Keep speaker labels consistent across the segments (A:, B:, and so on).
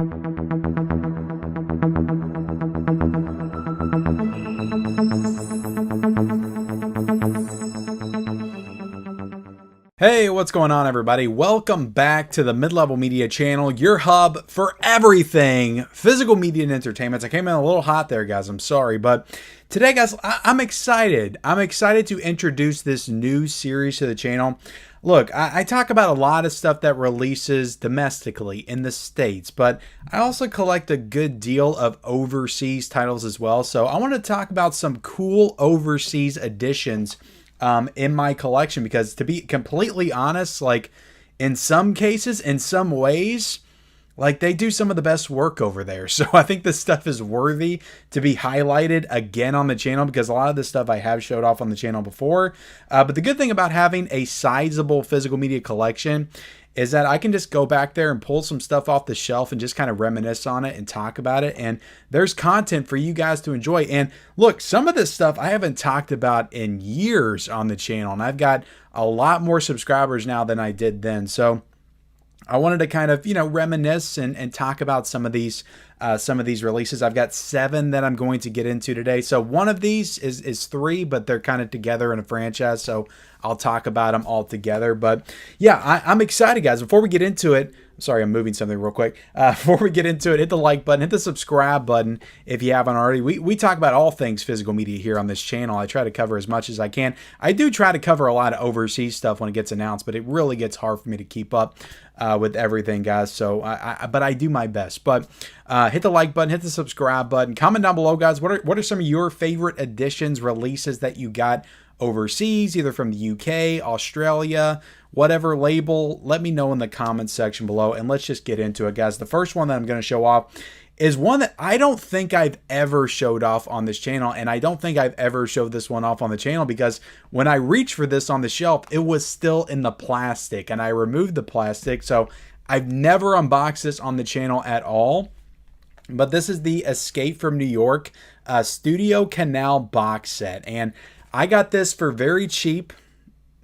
A: Hey, what's going on, everybody? Welcome back to the Mid-Level Media channel, your hub for everything physical media and entertainment. I came in a little hot there, guys. I'm sorry, but today, guys, I'm excited. I'm excited to introduce this new series to the channel. Look, I talk about a lot of stuff that releases domestically in the States, but I also collect a good deal of overseas titles as well. So I want to talk about some cool overseas editions in my collection, because to be completely honest, like in some cases, in some ways, like they do some of the best work over there. So I think this stuff is worthy to be highlighted again on the channel, because a lot of this stuff I have showed off on the channel before. But the good thing about having a sizable physical media collection is that I can just go back there and pull some stuff off the shelf and just kind of reminisce on it and talk about it. And there's content for you guys to enjoy. And look, some of this stuff I haven't talked about in years on the channel, and I've got a lot more subscribers now than I did then. So I wanted to kind of, reminisce and talk about some of these releases. I've got 7 that I'm going to get into today. So one of these is 3, but they're kind of together in a franchise. So I'll talk about them all together. But yeah, I'm excited, guys. Before we get into it, sorry, I'm moving something real quick. Before we get into it, hit the like button, hit the subscribe button if you haven't already. We talk about all things physical media here on this channel. I try to cover as much as I can. I do try to cover a lot of overseas stuff when it gets announced, but it really gets hard for me to keep up with everything, guys. So, but I do my best. But hit the like button, hit the subscribe button, comment down below, guys. What are some of your favorite editions, releases that you got overseas, either from the UK, Australia, whatever label? Let me know in the comments section below, and let's just get into it, guys. The first one that I'm going to show off is one that I don't think I've ever showed off on this channel, and I don't think I've ever showed this one off on the channel, because when I reached for this on the shelf, it was still in the plastic, and I removed the plastic, so I've never unboxed this on the channel at all. But this is the Escape from New York Studio Canal box set, and I got this for very cheap.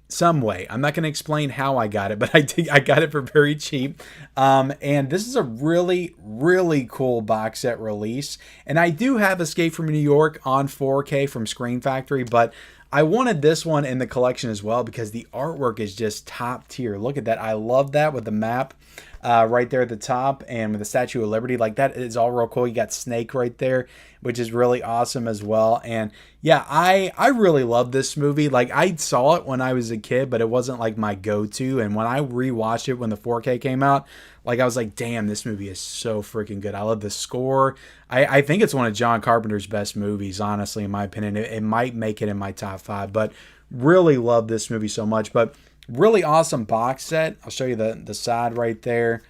A: Some way. I'm not going to explain how I got it, but I got it for very cheap. And this is a really, really cool box set release. And I do have Escape from New York on 4K from Screen Factory, but I wanted this one in the collection as well because the artwork is just top tier. Look at that. I love that with the map right there at the top, and with the Statue of Liberty. Like, that is all real cool. You got Snake right there, which is really awesome as well. And yeah, I really love this movie. Like, I saw it when I was a kid, but it wasn't like my go-to. And when I rewatched it when the 4K came out, like, I was like, damn, this movie is so freaking good. I love the score. I think it's one of John Carpenter's best movies, honestly, in my opinion. It might make it in my top 5, but really love this movie so much. But really awesome box set. I'll show you the side right there.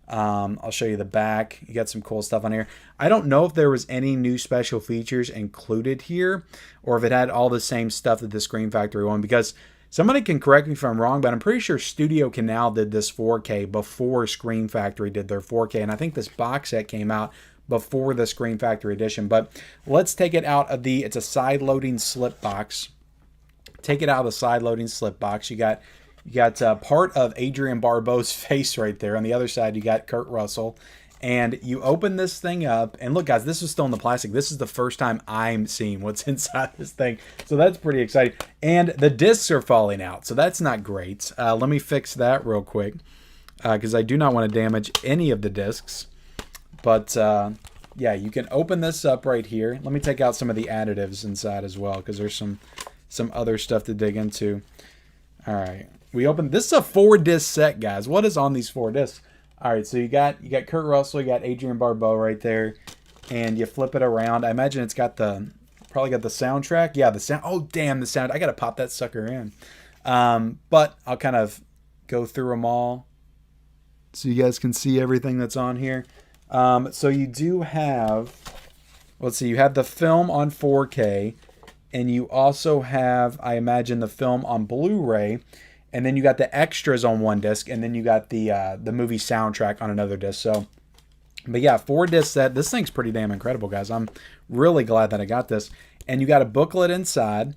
A: I'll show you the back. You got some cool stuff on here. I don't know if there was any new special features included here, or if it had all the same stuff that the Screen Factory one, because somebody can correct me if I'm wrong, but I'm pretty sure Studio Canal did this 4K before Screen Factory did their 4K, and I think this box set came out before the Screen Factory edition. But let's take it out of it's a side-loading slip box. Take it out of the side-loading slip box. You got part of Adrian Barbeau's face right there. On the other side, you got Kurt Russell. And you open this thing up, and look, guys, this is still in the plastic. This is the first time I'm seeing what's inside this thing, so that's pretty exciting. And the discs are falling out, so that's not great. Let me fix that real quick, because I do not want to damage any of the discs. But yeah, you can open this up right here. Let me take out some of the additives inside as well, because there's some other stuff to dig into. All right, we open. This is a 4-disc set, guys. What is on these 4 discs? All right, so you got Kurt Russell, you got Adrian Barbeau right there, and you flip it around. I imagine it's got probably got the soundtrack. Yeah, the sound. Oh, damn, the sound. I got to pop that sucker in. But I'll kind of go through them all so you guys can see everything that's on here. So you do have, let's see, you have the film on 4K, and you also have, I imagine, the film on Blu-ray. And then you got the extras on one disc, and then you got the movie soundtrack on another disc. So, but yeah, 4-disc set. This thing's pretty damn incredible, guys. I'm really glad that I got this. And you got a booklet inside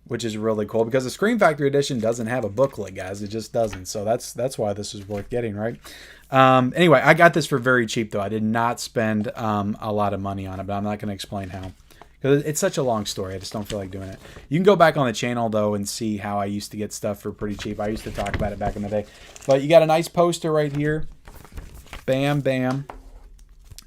A: which is really cool because the Scream Factory edition doesn't have a booklet, guys. It just doesn't. So that's why this is worth getting, right? Anyway, I got this for very cheap, though. I did not spend a lot of money on it, but I'm not going to explain how. Because it's such a long story. I just don't feel like doing it. You can go back on the channel, though, and see how I used to get stuff for pretty cheap. I used to talk about it back in the day. But you got a nice poster right here. Bam, bam.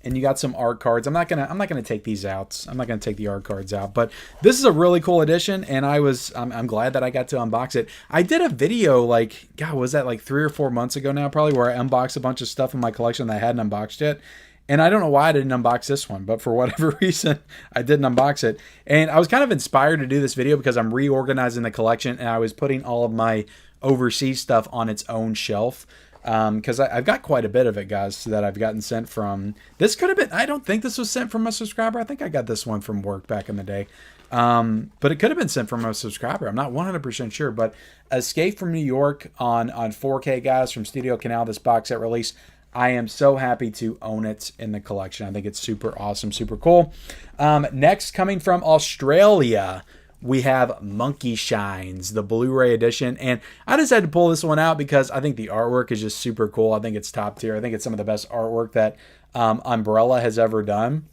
A: And you got some art cards. I'm not gonna take these out. I'm not gonna take the art cards out. But this is a really cool edition, and I'm glad that I got to unbox it. I did a video like, God, was that like 3 or 4 months ago now, probably, where I unboxed a bunch of stuff in my collection that I hadn't unboxed yet. And I don't know why I didn't unbox this one, but for whatever reason, I didn't unbox it. And I was kind of inspired to do this video because I'm reorganizing the collection, and I was putting all of my overseas stuff on its own shelf. Because I've got quite a bit of it, guys, that I've gotten sent from. This could have been, I don't think this was sent from a subscriber. I think I got this one from work back in the day. But it could have been sent from a subscriber. I'm not 100% sure. But Escape from New York on 4K, guys, from Studio Canal, this box set release. I am so happy to own it in the collection. I think it's super awesome, super cool. Next, coming from Australia, we have Monkey Shines, the Blu-ray edition. And I decided to pull this one out because I think the artwork is just super cool. I think it's top tier. I think it's some of the best artwork that Umbrella has ever done.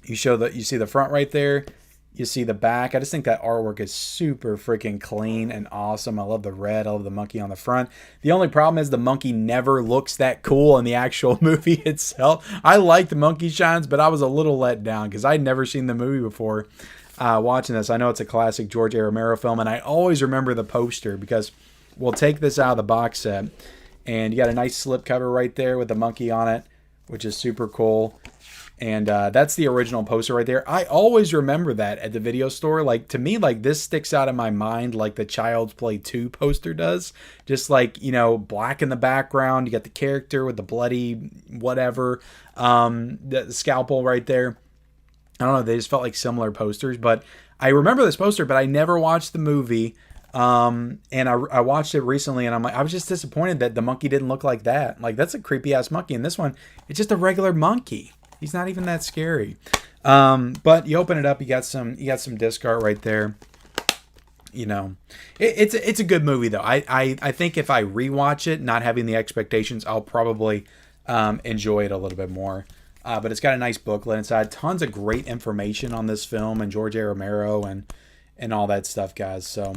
A: You see the front right there. You see the back. I just think that artwork is super freaking clean and awesome. I love the red. I love the monkey on the front. The only problem is the monkey never looks that cool in the actual movie itself. I like the Monkey Shines, but I was a little let down because I'd never seen the movie before. Watching this, I know it's a classic George A. Romero film, and I always remember the poster because we'll take this out of the box set, and you got a nice slipcover right there with the monkey on it, which is super cool. And that's the original poster right there. I always remember that at the video store. Like, to me, like, this sticks out in my mind like the Child's Play 2 poster does. Just like, you know, black in the background. You got the character with the bloody whatever, the scalpel right there. I don't know, they just felt like similar posters, but I remember this poster, but I never watched the movie. And I watched it recently, and I'm like, I was just disappointed that the monkey didn't look like that. Like, that's a creepy ass monkey. And this one, it's just a regular monkey. He's not even that scary. But you open it up, you got some disc art right there. You know, it's a good movie though. I think if I rewatch it, not having the expectations, I'll probably enjoy it a little bit more. But it's got a nice booklet inside. Tons of great information on this film and George A. Romero and all that stuff, guys. So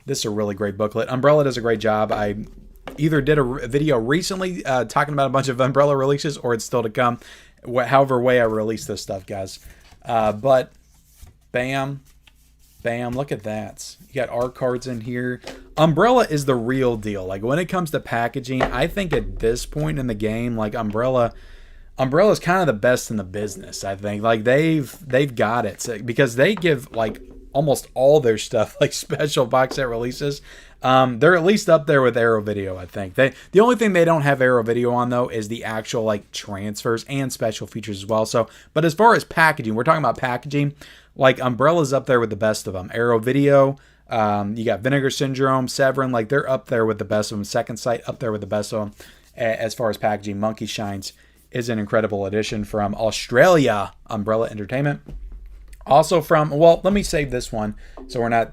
A: this is a really great booklet. Umbrella does a great job. I either did a video recently talking about a bunch of Umbrella releases, or it's still to come. However way I release this stuff, guys. But bam, bam, look at that. You got art cards in here. Umbrella is the real deal. Like, when it comes to packaging, I think at this point in the game, like, Umbrella's kind of the best in the business, I think. Like, they've got it because they give like almost all their stuff like special box set releases. They're at least up there with Arrow Video, I think. The only thing they don't have Arrow Video on though is the actual like transfers and special features as well. So, but as far as packaging, we're talking about packaging, like Umbrella's up there with the best of them. Arrow Video, you got Vinegar Syndrome, Severin, like they're up there with the best of them. Second Sight up there with the best of them as far as packaging. Monkey Shines is an incredible addition from Australia, Umbrella Entertainment. Also from, well, let me save this one so we're not,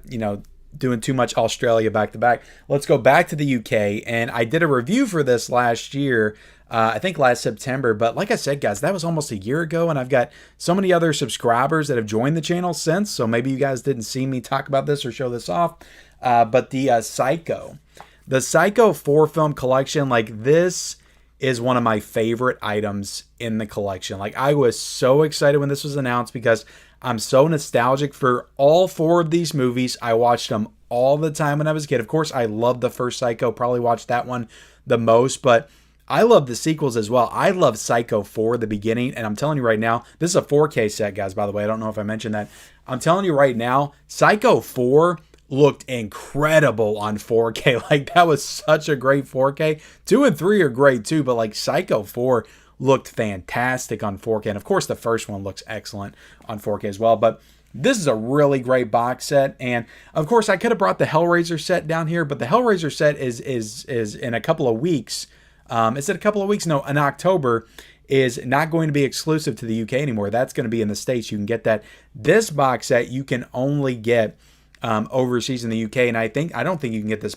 A: doing too much Australia back to back. Let's go back to the UK, and I did a review for this last year, I think last September, but like I said, guys, that was almost a year ago, and I've got so many other subscribers that have joined the channel since, so maybe you guys didn't see me talk about this or show this off, but the Psycho 4-film collection, like this is one of my favorite items in the collection. Like, I was so excited when this was announced because I'm so nostalgic for all 4 of these movies. I watched them all the time when I was a kid. Of course, I loved the first Psycho, probably watched that one the most, but I love the sequels as well. I love Psycho 4, the beginning, and I'm telling you right now, this is a 4K set, guys, by the way. I don't know if I mentioned that. I'm telling you right now, Psycho 4 looked incredible on 4K. Like, that was such a great 4K. 2 and 3 are great too, but like Psycho 4 looked fantastic on 4K. And of course, the first one looks excellent on 4K as well. But this is a really great box set. And of course, I could have brought the Hellraiser set down here, but the Hellraiser set is in a couple of weeks. Is it a couple of weeks? No, in October, is not going to be exclusive to the UK anymore. That's going to be in the States. You can get that. This box set you can only get overseas in the UK, and I don't think you can get this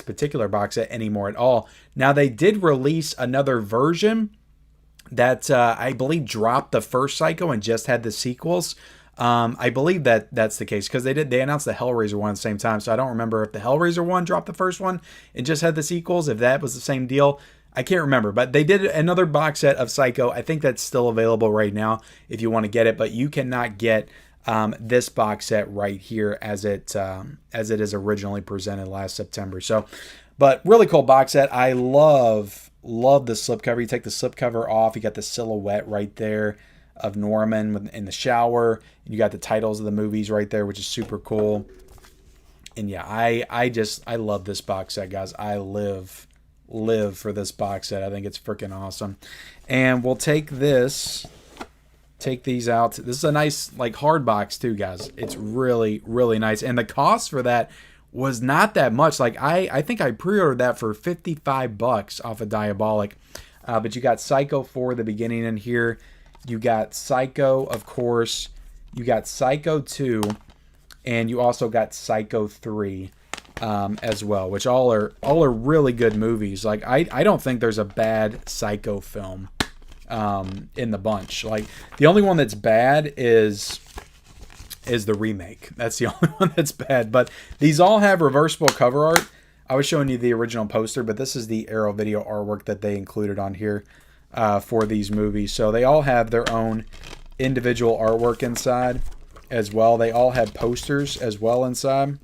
A: particular box set anymore at all. Now they did release another version that I believe dropped the first Psycho and just had the sequels. I believe that's the case because they announced the Hellraiser one at the same time, so I don't remember if the Hellraiser one dropped the first one and just had the sequels, if that was the same deal. I can't remember, but they did another box set of Psycho. I think that's still available right now if you want to get it, but you cannot get this box set right here as it is originally presented last September. So, but really cool box set. I love the slipcover. You take the slipcover off, you got the silhouette right there of Norman in the shower. You got the titles of the movies right there, which is super cool. And yeah, I love this box set, guys. I live for this box set. I think it's freaking awesome. And we'll take these out. This is a nice like hard box too, guys. It's really, really nice. And the cost for that was not that much. Like I think I pre-ordered that for $55 off of Diabolic. But you got Psycho 4 the beginning in here. You got Psycho, of course. You got Psycho 2, and you also got Psycho 3 as well, which all are really good movies. Like I don't think there's a bad Psycho film in the bunch. Like the only one that's bad is the remake. That's the only one that's bad. But these all have reversible cover art. I was showing you the original poster, but this is the Arrow Video artwork that they included on here for these movies. So they all have their own individual artwork inside as well. They all have posters as well inside.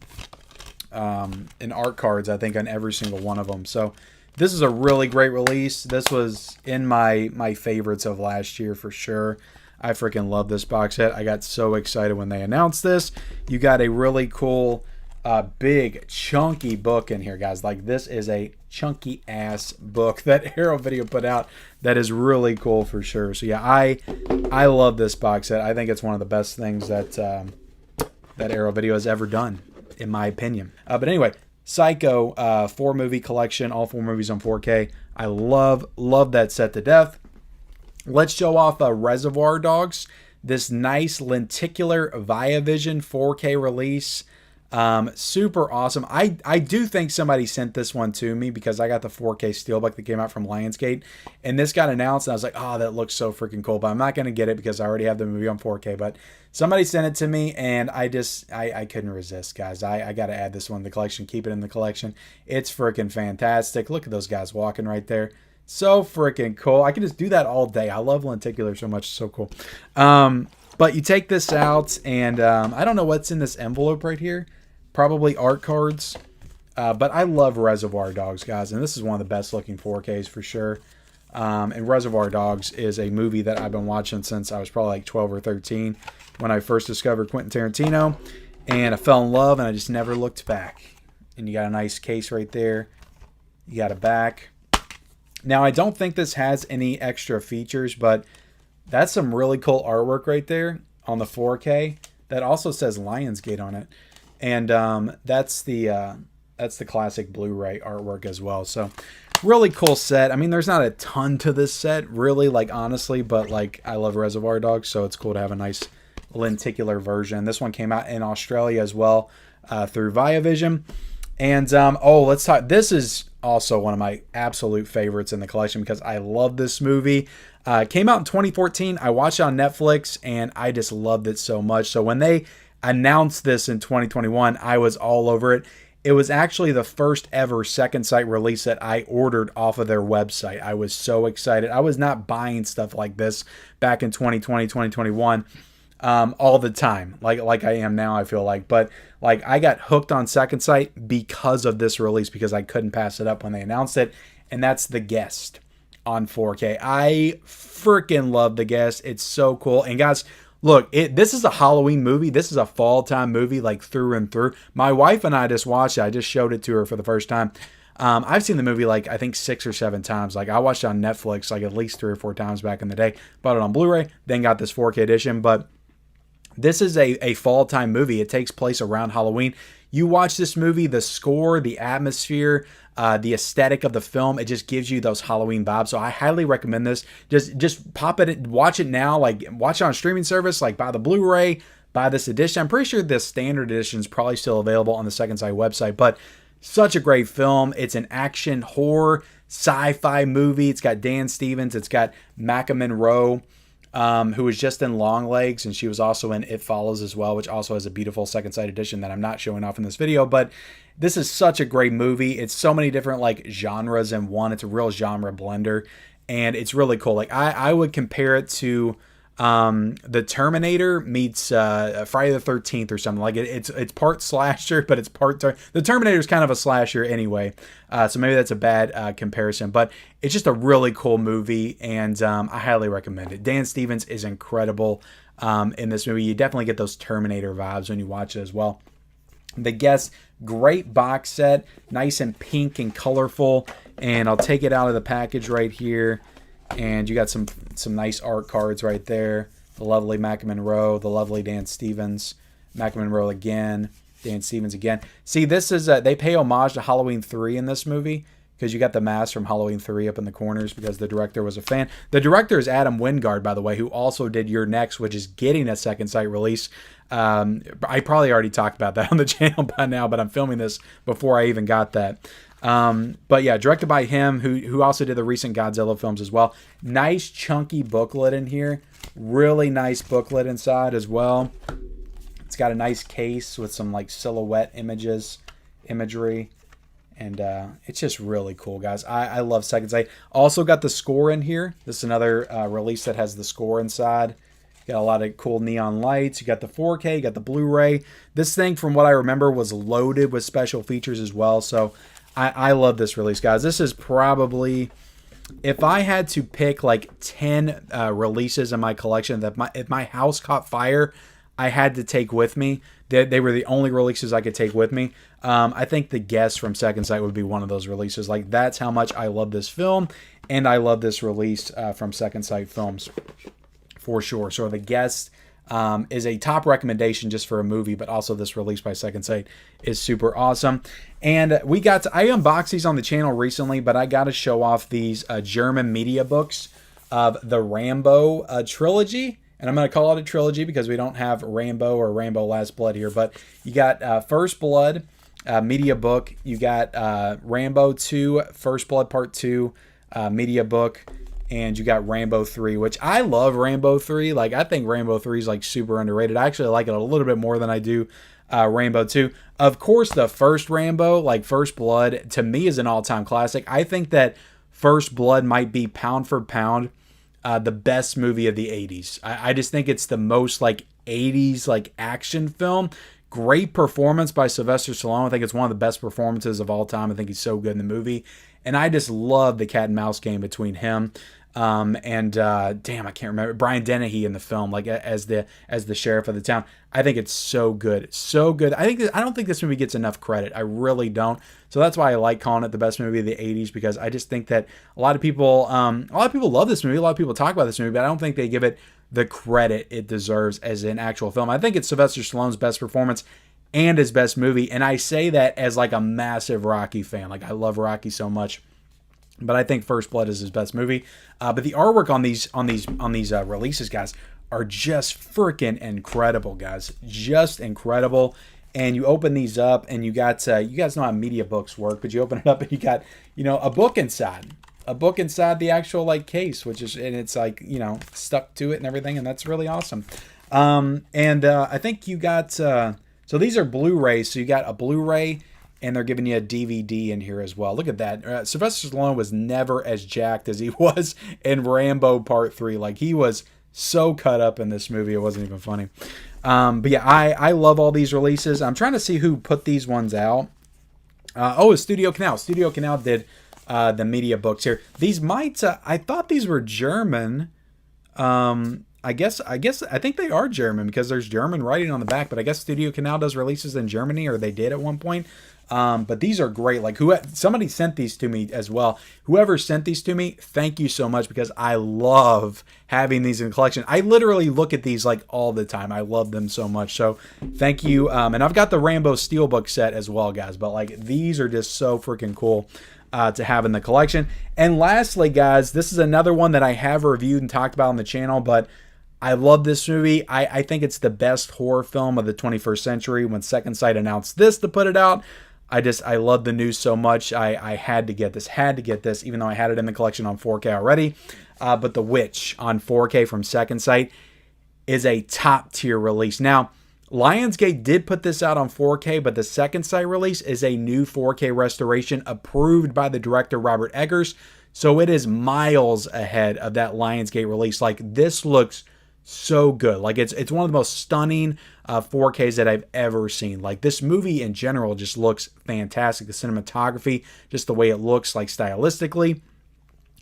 A: And art cards, I think, on every single one of them. So this is a really great release. This was in my favorites of last year for sure. I freaking love this box set. I got so excited when they announced this. You got a really cool, big, chunky book in here, guys. Like, this is a chunky ass book that Arrow Video put out that is really cool for sure. So yeah, I love this box set. I think it's one of the best things that Arrow Video has ever done, in my opinion. But anyway, Psycho 4-movie collection, all 4 movies on 4K. I love that set to death. Let's show off Reservoir Dogs, this nice lenticular ViaVision 4K release. Super awesome. I do think somebody sent this one to me because I got the 4K Steelbook that came out from Lionsgate, and this got announced and I was like, oh, that looks so freaking cool, but I'm not going to get it because I already have the movie on 4K. But somebody sent it to me and I couldn't resist, guys. I got to add this one to the collection, keep it in the collection. It's freaking fantastic. Look at those guys walking right there. So freaking cool. I can just do that all day. I love lenticular so much. It's so cool. But you take this out and I don't know what's in this envelope right here. Probably art cards. But I love Reservoir Dogs, guys. And this is one of the best looking 4Ks for sure. And Reservoir Dogs is a movie that I've been watching since I was probably like 12 or 13 when I first discovered Quentin Tarantino. And I fell in love and I just never looked back. And you got a nice case right there. You got a back. Now, I don't think this has any extra features, but that's some really cool artwork right there on the 4K. That also says Lionsgate on it. And that's the classic Blu-ray artwork as well. So really cool set. I mean, there's not a ton to this set, really, like, honestly, but like I love Reservoir Dogs, so it's cool to have a nice lenticular version. This one came out in Australia as well through ViaVision. And let's talk. This is also one of my absolute favorites in the collection because I love this movie. Came out in 2014. I watched it on Netflix and I just loved it so much. So when they announced this in 2021, I was all over it. It was actually the first ever second sight release that I ordered off of their website. I was so excited. I was not buying stuff like this back in 2020, 2021 all the time, like I am now, I feel like. But like I got hooked on second sight because of this release, because I couldn't pass it up when they announced it. And that's The Guest on 4K. I freaking love The Guest. It's so cool. And guys, look, this is a Halloween movie. This is a fall time movie, like through and through. My wife and I just watched it. I just showed it to her for the first time. I've seen the movie like I think 6 or 7 times. Like I watched it on Netflix like at least 3 or 4 times back in the day. Bought it on Blu-ray, then got this 4K edition. But this is a fall time movie. It takes place around Halloween. You watch this movie, the score, the atmosphere, the aesthetic of the film, it just gives you those Halloween vibes. So I highly recommend this. Just pop it, watch it now. Like watch it on a streaming service. Like buy the Blu-ray, buy this edition. I'm pretty sure the standard edition is probably still available on the Second Sight website, but such a great film. It's an action horror sci-fi movie. It's got Dan Stevens. It's got Maika Monroe, who was just in Longlegs, and she was also in It Follows as well, which also has a beautiful Second Sight edition that I'm not showing off in this video. But this is such a great movie. It's so many different like genres in one. It's a real genre blender, and it's really cool. Like I would compare it to the Terminator meets Friday the 13th or something. Like it's part slasher, but it's part the Terminator is kind of a slasher anyway, so maybe that's a bad comparison, but it's just a really cool movie, and I highly recommend it. Dan Stevens is incredible in this movie. You definitely get those Terminator vibes when you watch it as well. The Guest, great box set, nice and pink and colorful, and I'll take it out of the package right here. And you got some nice art cards right there. The lovely Maika Monroe, the lovely Dan Stevens, Maika Monroe again, Dan Stevens again. See, this is they pay homage to Halloween 3 in this movie, because you got the mask from Halloween 3 up in the corners because the director was a fan. The director is Adam Wingard, by the way, who also did Your Next, which is getting a Second Sight release. I probably already talked about that on the channel by now, but I'm filming this before I even got that. But yeah, directed by him, who also did the recent Godzilla films as well. Nice chunky booklet in here. Really nice booklet inside as well. It's got a nice case with some like silhouette imagery. And it's just really cool, guys. I love Second Sight. Also got the score in here. This is another release that has the score inside. Got a lot of cool neon lights. You got the 4K, you got the Blu-ray. This thing, from what I remember, was loaded with special features as well. So I love this release, guys. This is probably, if I had to pick like 10 releases in my collection that if my house caught fire, I had to take with me. They were the only releases I could take with me. I think The Guest from Second Sight would be one of those releases. Like, that's how much I love this film, and I love this release from Second Sight Films for sure. So The Guest is a top recommendation just for a movie, but also this release by Second Sight is super awesome. And I unboxed these on the channel recently, but I got to show off these German media books of the Rambo trilogy. And I'm going to call it a trilogy because we don't have Rambo or Rambo Last Blood here. But you got First Blood media book. You got Rambo 2, First Blood Part 2 media book. And you got Rambo 3, which I love Rambo 3. Like, I think Rambo 3 is like super underrated. I actually like it a little bit more than I do Rambo 2. Of course, the first Rambo, like First Blood, to me is an all-time classic. I think that First Blood might be pound for pound the best movie of the 80s. I just think it's the most like 80s like action film. Great performance by Sylvester Stallone. I think it's one of the best performances of all time. I think he's so good in the movie. And I just love the cat and mouse game between him and damn, I can't remember, Brian Dennehy in the film, like as the sheriff of the town. I think it's so good, so good. I don't think this movie gets enough credit. I really don't. So that's why I like calling it the best movie of the 80s, because I just think that a lot of people love this movie. A lot of people talk about this movie, but I don't think they give it the credit it deserves as an actual film. I think it's Sylvester Stallone's best performance and his best movie, and I say that as like a massive Rocky fan. Like, I love Rocky so much, but I think First Blood is his best movie. But the artwork on these releases, guys, are just freaking incredible, guys. Just incredible. And you open these up, and you got you guys know how media books work, but you open it up and you got a book inside. A book inside the actual like case, and it's like stuck to it and everything, and that's really awesome. I think you got so these are Blu-rays. So you got a Blu-ray, and they're giving you a DVD in here as well. Look at that. Sylvester Stallone was never as jacked as he was in Rambo Part 3. Like, he was so cut up in this movie, it wasn't even funny. But yeah, I love all these releases. I'm trying to see who put these ones out. It's Studio Canal. Studio Canal did the media books here. These might, I thought these were German. I think they are German because there's German writing on the back, but I guess Studio Canal does releases in Germany, or they did at one point. But these are great. Like, somebody sent these to me as well. Whoever sent these to me, thank you so much, because I love having these in collection. I literally look at these like all the time. I love them so much. So thank you. And I've got the Rambo Steelbook set as well, guys. But like, these are just so freaking cool to have in the collection. And lastly, guys, this is another one that I have reviewed and talked about on the channel, but I love this movie. I think it's the best horror film of the 21st century. When Second Sight announced this to put it out, I love the news so much. I had to get this, even though I had it in the collection on 4K already. But The Witch on 4K from Second Sight is a top tier release. Now, Lionsgate did put this out on 4K, but the Second Sight release is a new 4K restoration approved by the director Robert Eggers. So it is miles ahead of that Lionsgate release. Like, this looks so good. Like, it's one of the most stunning 4Ks that I've ever seen. Like, this movie in general just looks fantastic. The cinematography, just the way it looks, like, stylistically,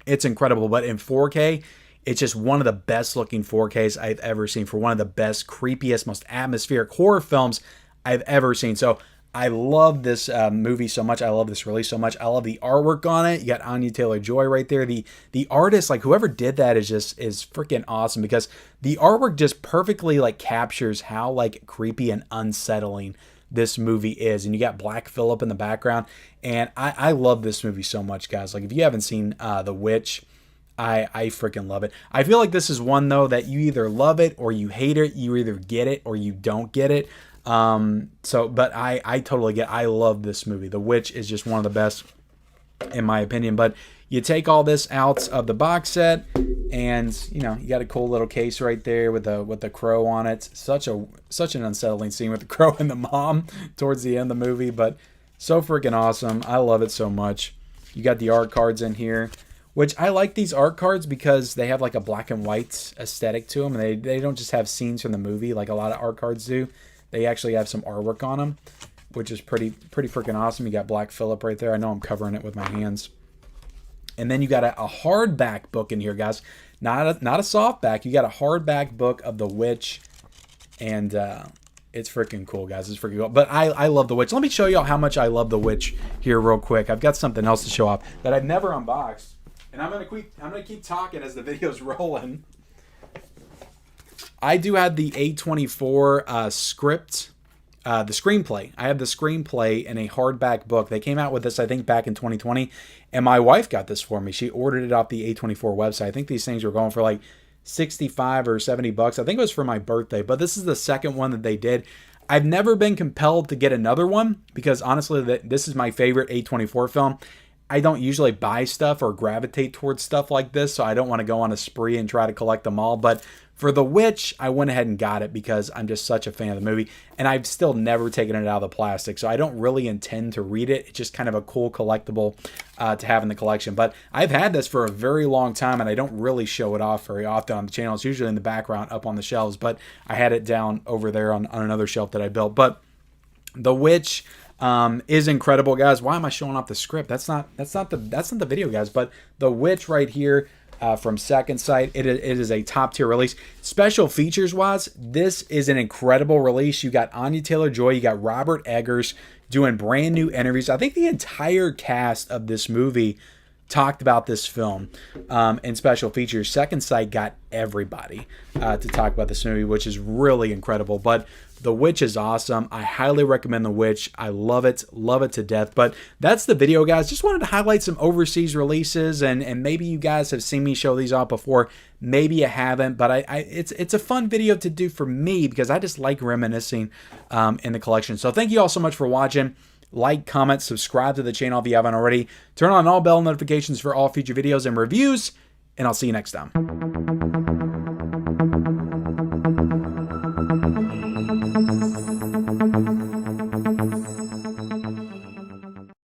A: it's incredible. But in 4K, it's just one of the best looking 4Ks I've ever seen for one of the best, creepiest, most atmospheric horror films I've ever seen. So I love this movie so much. I love this release so much. I love the artwork on it. You got Anya Taylor-Joy right there. The artist, like, whoever did that is freaking awesome, because the artwork just perfectly, like, captures how, like, creepy and unsettling this movie is. And you got Black Phillip in the background. And I love this movie so much, guys. Like, if you haven't seen The Witch, I freaking love it. I feel like this is one, though, that you either love it or you hate it. You either get it or you don't get it. But I totally get, I love this movie. The Witch is just one of the best in my opinion. But you take all this out of the box set, and you got a cool little case right there with the crow on it. Such an unsettling scene with the crow and the mom towards the end of the movie, but so freaking awesome. I love it so much. You got the art cards in here, which I like these art cards because they have like a black and white aesthetic to them, and they don't just have scenes from the movie like a lot of art cards do. They actually have some artwork on them, which is pretty freaking awesome. You got Black Phillip right there. I know I'm covering it with my hands. And then you got a hardback book in here, guys. Not a softback. You got a hardback book of The Witch, and it's freaking cool, guys. It's freaking cool. But I love The Witch. Let me show y'all how much I love The Witch here real quick. I've got something else to show off that I've never unboxed, and I'm gonna keep talking as the video's rolling. I do have the A24 script, the screenplay. I have the screenplay in a hardback book. They came out with this, I think, back in 2020, and my wife got this for me. She ordered it off the A24 website. I think these things were going for like 65 or 70 bucks. I think it was for my birthday, but this is the second one that they did. I've never been compelled to get another one because honestly, this is my favorite A24 film. I don't usually buy stuff or gravitate towards stuff like this, so I don't want to go on a spree and try to collect them all. But for The Witch, I went ahead and got it because I'm just such a fan of the movie, and I've still never taken it out of the plastic, so I don't really intend to read it. It's just kind of a cool collectible to have in the collection. But I've had this for a very long time, and I don't really show it off very often on the channel. It's usually in the background up on the shelves, but I had it down over there on another shelf that I built. But The Witch is incredible, guys. Why am I showing off the script? That's not the video, guys. But The Witch right here from Second Sight, it is a top tier release. Special features wise, this is an incredible release. You got Anya Taylor-Joy, you got Robert Eggers doing brand new interviews. I think the entire cast of this movie talked about this film in special features. Second Sight got everybody to talk about this movie, which is really incredible. But The Witch is awesome. I highly recommend The Witch. I love it to death. But that's the video, guys. Just wanted to highlight some overseas releases, and maybe you guys have seen me show these off before. Maybe you haven't, but it's a fun video to do for me because I just like reminiscing in the collection. So thank you all so much for watching. Like, comment, subscribe to the channel if you haven't already. Turn on all bell notifications for all future videos and reviews, and I'll see you next time.